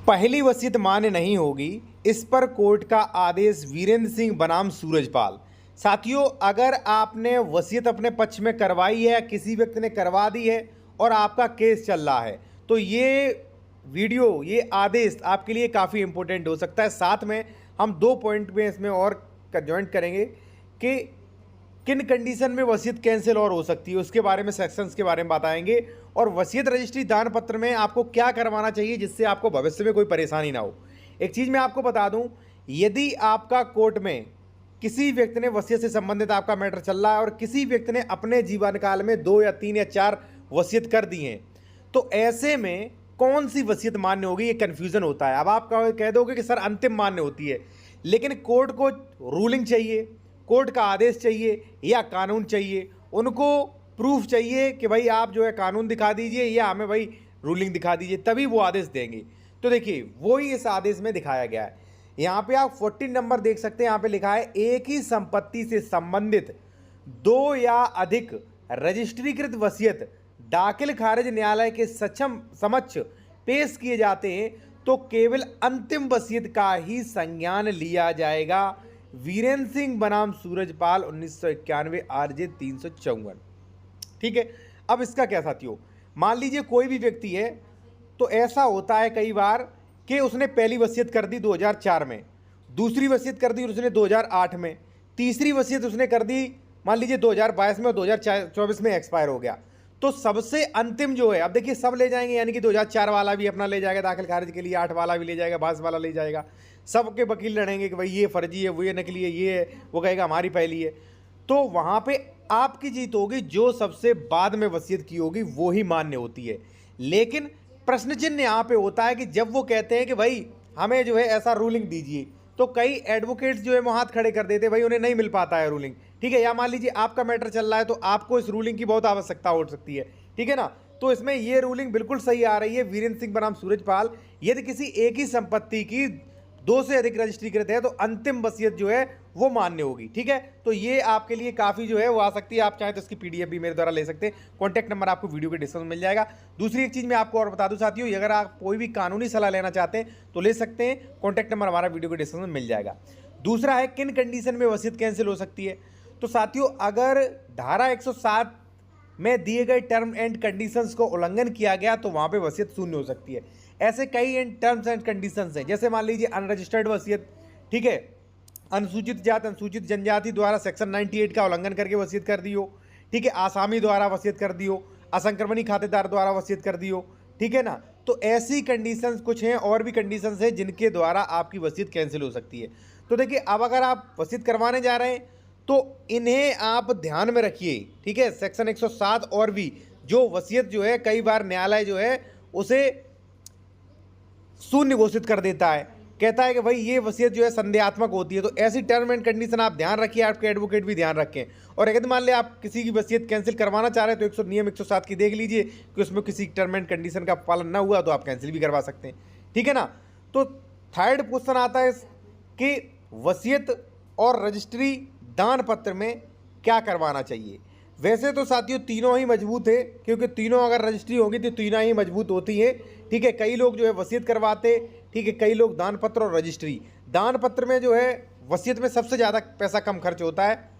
पहली वसीयत मान्य नहीं होगी, इस पर कोर्ट का आदेश। वीरेंद्र सिंह बनाम सूरजपाल। साथियों, अगर आपने वसीयत अपने पक्ष में करवाई है, किसी व्यक्ति ने करवा दी है और आपका केस चल रहा है, तो ये वीडियो, ये आदेश आपके लिए काफ़ी इंपॉर्टेंट हो सकता है। साथ में हम 2 पॉइंट में इसमें और जॉइंट करेंगे कि किन कंडीशन में वसीयत कैंसिल और हो सकती है, उसके बारे में, सेक्शंस के बारे में बताएंगे। और वसीयत रजिस्ट्री दान पत्र में आपको क्या करवाना चाहिए जिससे आपको भविष्य में कोई परेशानी ना हो। एक चीज़ मैं आपको बता दूं, यदि आपका कोर्ट में किसी व्यक्ति ने वसीयत से संबंधित आपका मैटर चल रहा है और किसी व्यक्ति ने अपने जीवन काल में 2 या 3 या 4 वसीयत कर दी हैं, तो ऐसे में कौन सी वसीयत मान्य होगी, ये कन्फ्यूज़न होता है। अब आप कह दोगे कि सर अंतिम मान्य होती है, लेकिन कोर्ट को रूलिंग चाहिए, कोर्ट का आदेश चाहिए या कानून चाहिए। उनको प्रूफ चाहिए कि भाई आप जो है कानून दिखा दीजिए या हमें भाई रूलिंग दिखा दीजिए, तभी वो आदेश देंगे। तो देखिए, वो ही इस आदेश में दिखाया गया है। यहाँ पे आप 14 नंबर देख सकते हैं, यहाँ पे लिखा है एक ही संपत्ति से संबंधित 2 या अधिक रजिस्ट्रीकृत वसीयत दाखिल खारिज न्यायालय के समक्ष पेश किए जाते हैं तो केवल अंतिम वसीयत का ही संज्ञान लिया जाएगा। वीरेंद्र सिंह बनाम सूरजपाल 1991 आरजे 354। ठीक है। अब इसका क्या साथियों, मान लीजिए कोई भी व्यक्ति है, तो ऐसा होता है कई बार कि उसने पहली वसीयत कर दी 2004 में, दूसरी वसीयत कर दी उसने 2008 में, तीसरी वसीयत उसने कर दी मान लीजिए 2022 में और 2024 में एक्सपायर हो गया। तो सबसे अंतिम जो है, अब देखिए सब ले जाएंगे, यानी कि 2004 वाला भी अपना ले जाएगा दाखिल खारिज के लिए, 8 वाला भी ले जाएगा, 22 वाला ले जाएगा। सबके वकील लड़ेंगे कि भाई ये फर्जी है, वो ये नकली है, ये है, वो कहेगा हमारी पहली है। तो वहाँ पे आपकी जीत होगी, जो सबसे बाद में वसीयत की होगी वो ही मान्य होती है। लेकिन प्रश्न चिन्ह यहाँ पे होता है कि जब वो कहते हैं कि भाई हमें जो है ऐसा रूलिंग दीजिए, तो कई एडवोकेट्स जो है वो हाथ खड़े कर देते हैं, भाई उन्हें नहीं मिल पाता है रूलिंग। ठीक है, या मान लीजिए आपका मैटर चल रहा है तो आपको इस रूलिंग की बहुत आवश्यकता हो सकती है। ठीक है ना, तो इसमें ये रूलिंग बिल्कुल सही आ रही है। वीरेंद्र सिंह बनाम सूरजपाल, यदि किसी एक ही संपत्ति की 2 से अधिक रजिस्ट्रीकृत है तो अंतिम वसीयत जो है वो मान्य होगी। ठीक है, तो ये आपके लिए काफ़ी जो है वो आ सकती है। आप चाहें तो इसकी पीडीएफ भी मेरे द्वारा ले सकते हैं। कॉन्टैक्ट नंबर आपको वीडियो के डिस्क्रिप्शन में मिल जाएगा। दूसरी एक चीज़ मैं आपको और बता दूं साथियों, अगर आप कोई भी कानूनी सलाह लेना चाहते हैं तो ले सकते हैं। कॉन्टैक्ट नंबर हमारा वीडियो के डिस्क्रिप्शन में मिल जाएगा। दूसरा है किन कंडीशन में वसीयत कैंसिल हो सकती है। तो साथियों, अगर धारा 107 में दिए गए टर्म एंड कंडीशंस को उल्लंघन किया गया तो वहाँ पे वसीयत शून्य हो सकती है। ऐसे कई टर्म्स एंड कंडीशंस हैं, जैसे मान लीजिए अनरजिस्टर्ड वसीयत, ठीक है, अनुसूचित जाति अनुसूचित जनजाति द्वारा सेक्शन 98 का उल्लंघन करके वसीयत कर दी हो, ठीक है, आसामी द्वारा वसीयत कर दी हो, असंक्रमणी खातेदार द्वारा वसीयत कर दी हो। ठीक है ना, तो ऐसी कंडीशंस कुछ हैं, और भी कंडीशंस हैं जिनके द्वारा आपकी वसीयत कैंसिल हो सकती है। तो देखिए, अब अगर आप वसीयत करवाने जा रहे हैं तो इन्हें आप ध्यान में रखिए। ठीक है, सेक्शन 107 और भी जो वसीयत जो है कई बार न्यायालय जो है उसे शून्य घोषित कर देता है, कहता है कि भाई ये वसीयत जो है संदेहात्मक होती है। तो ऐसी टर्म एंड कंडीशन आप ध्यान रखिए, आपके एडवोकेट भी ध्यान रखें। और अगर मान ले आप किसी की वसीयत कैंसिल करवाना चाह रहे हैं तो नियम 107 की देख लीजिए कि उसमें किसी टर्म एंड कंडीशन का पालन ना हुआ तो आप कैंसिल भी करवा सकते हैं। ठीक है ना, तो थर्ड क्वेश्चन आता है कि वसीयत और रजिस्ट्री दान पत्र में क्या करवाना चाहिए। वैसे तो साथियों तीनों ही मजबूत है, क्योंकि तीनों अगर रजिस्ट्री होगी तो तीनों ही मजबूत होती है। ठीक है, कई लोग जो है वसीयत करवाते, ठीक है, कई लोग दान पत्र और रजिस्ट्री। दान पत्र में जो है वसीयत में सबसे ज़्यादा पैसा कम खर्च होता है,